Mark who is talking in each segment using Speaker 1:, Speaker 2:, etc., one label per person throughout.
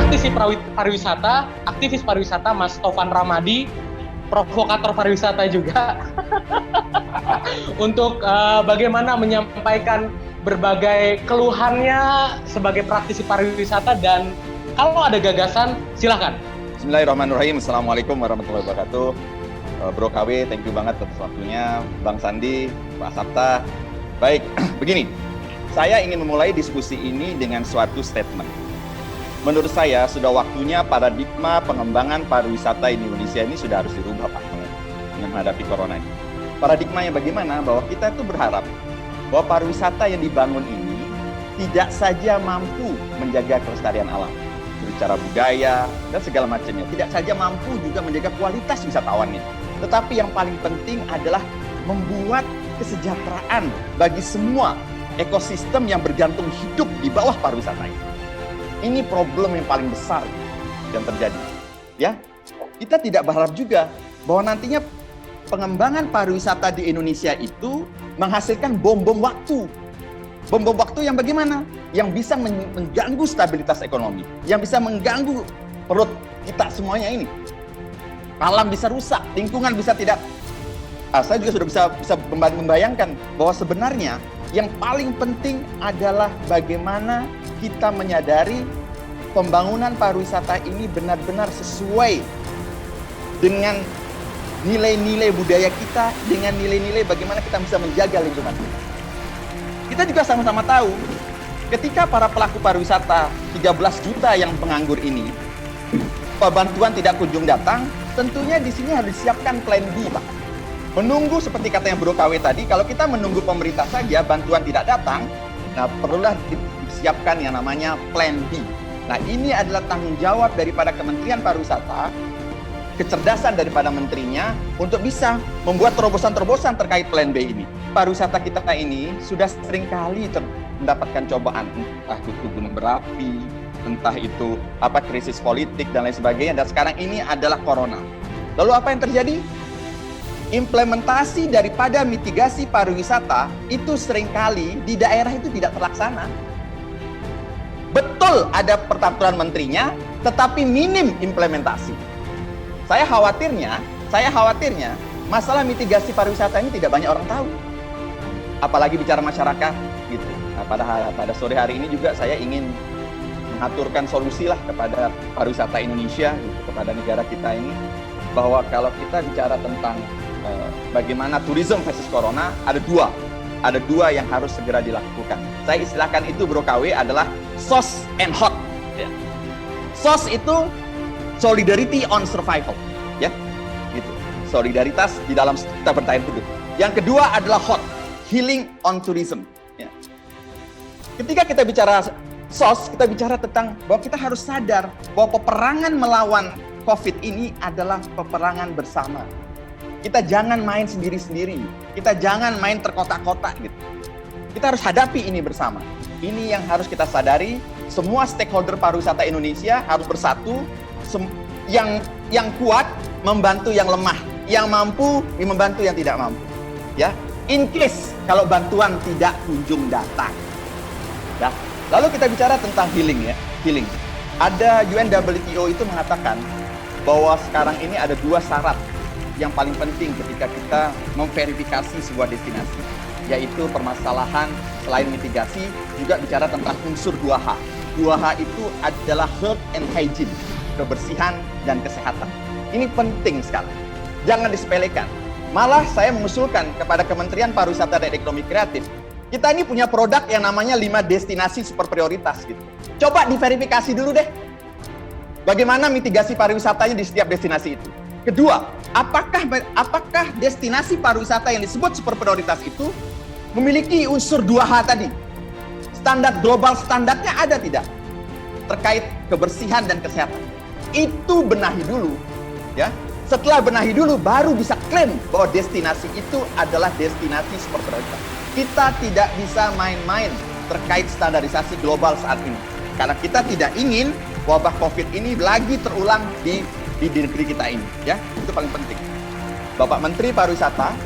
Speaker 1: praktisi pariwisata, aktivis pariwisata Mas Tovan Ramadi, provokator pariwisata juga, untuk bagaimana menyampaikan berbagai keluhannya sebagai praktisi pariwisata, dan kalau ada gagasan, silakan.
Speaker 2: Bismillahirrahmanirrahim. Assalamualaikum warahmatullahi wabarakatuh. Bro KW, thank you banget atas waktunya. Bang Sandi, Pak Sabta. Baik, begini. Saya ingin memulai diskusi ini dengan suatu statement. Menurut saya, sudah waktunya paradigma pengembangan pariwisata di Indonesia ini sudah harus dirubah, Pak, dengan menghadapi corona ini. Paradigma yang bagaimana? Bahwa kita itu berharap bahwa pariwisata yang dibangun ini tidak saja mampu menjaga kelestarian alam, secara budaya dan segala macamnya, tidak saja mampu juga menjaga kualitas wisatawannya, tetapi yang paling penting adalah membuat kesejahteraan bagi semua ekosistem yang bergantung hidup di bawah pariwisata ini. Ini problem yang paling besar yang terjadi. Ya, kita tidak berharap juga bahwa nantinya pengembangan pariwisata di Indonesia itu menghasilkan bom-bom waktu. Bom-bom waktu yang bagaimana? Yang bisa mengganggu stabilitas ekonomi, yang bisa mengganggu perut kita semuanya ini. Alam bisa rusak, lingkungan bisa tidak. Saya juga sudah bisa membayangkan bahwa sebenarnya yang paling penting adalah bagaimana kita menyadari pembangunan pariwisata ini benar-benar sesuai dengan nilai-nilai budaya kita, dengan nilai-nilai bagaimana kita bisa menjaga lingkungan kita. Kita juga sama-sama tahu, ketika para pelaku pariwisata 13 juta yang penganggur ini, bantuan tidak kunjung datang, tentunya di sini harus disiapkan plan B, Pak. Menunggu seperti katanya Bro KW tadi, kalau kita menunggu pemerintah saja, bantuan tidak datang, nah perlulah disiapkan yang namanya plan B. Nah, ini adalah tanggung jawab daripada Kementerian Pariwisata, kecerdasan daripada menterinya untuk bisa membuat terobosan-terobosan terkait plan B ini. Pariwisata kita ini sudah sering kali mendapatkan cobaan, entah itu gunung berapi, entah itu krisis politik dan lain sebagainya, dan sekarang ini adalah corona. Lalu apa yang terjadi? Implementasi daripada mitigasi pariwisata itu seringkali di daerah itu tidak terlaksana. Betul ada peraturan menterinya, tetapi minim implementasi. Saya khawatirnya masalah mitigasi pariwisata ini tidak banyak orang tahu. Apalagi bicara masyarakat gitu. Nah, pada sore hari ini juga saya ingin mengaturkan solusi lah kepada pariwisata Indonesia gitu, kepada negara kita ini, bahwa kalau kita bicara tentang bagaimana tourism versus corona, ada dua yang harus segera dilakukan. Saya istilahkan itu, Bro KW, adalah SOS and HOT. Ya. SOS itu solidarity on survival, ya, gitu. Solidaritas di dalam kita bertahan hidup. Yang kedua adalah HOT, healing on tourism. Ya. Ketika kita bicara SOS, kita bicara tentang bahwa kita harus sadar bahwa peperangan melawan COVID ini adalah peperangan bersama. Kita jangan main sendiri-sendiri, kita jangan main terkotak-kotak gitu. Kita harus hadapi ini bersama. Ini yang harus kita sadari. Semua stakeholder pariwisata Indonesia harus bersatu. Yang kuat membantu yang lemah, yang mampu membantu yang tidak mampu. Ya, in case kalau bantuan tidak kunjung datang. Ya. Lalu kita bicara tentang healing, ya, healing. Ada UNWTO itu mengatakan bahwa sekarang ini ada 2 syarat yang paling penting ketika kita memverifikasi sebuah destinasi, yaitu permasalahan selain mitigasi juga bicara tentang unsur 2H. 2H itu adalah health and hygiene, kebersihan dan kesehatan. Ini penting sekali, jangan disepelekan. Malah saya mengusulkan kepada Kementerian Pariwisata dan Ekonomi Kreatif, kita ini punya produk yang namanya 5 destinasi super prioritas gitu. Coba diverifikasi dulu deh, bagaimana mitigasi pariwisatanya di setiap destinasi itu. Kedua, apakah destinasi pariwisata yang disebut super prioritas itu memiliki unsur 2H tadi? Standar global standarnya ada tidak? Terkait kebersihan dan kesehatan. Itu benahi dulu, ya. Setelah benahi dulu, baru bisa klaim bahwa destinasi itu adalah destinasi super prioritas. Kita tidak bisa main-main terkait standarisasi global saat ini. Karena kita tidak ingin wabah COVID ini lagi terulang di negeri kita ini, ya. Itu paling penting. Bapak Menteri Pariwisata,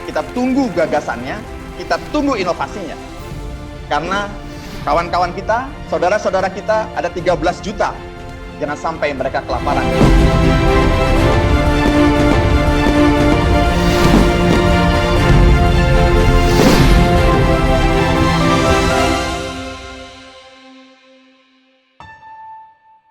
Speaker 2: kita tunggu gagasannya, kita tunggu inovasinya. Karena kawan-kawan kita, saudara-saudara kita ada 13 juta Jangan sampai mereka kelaparan.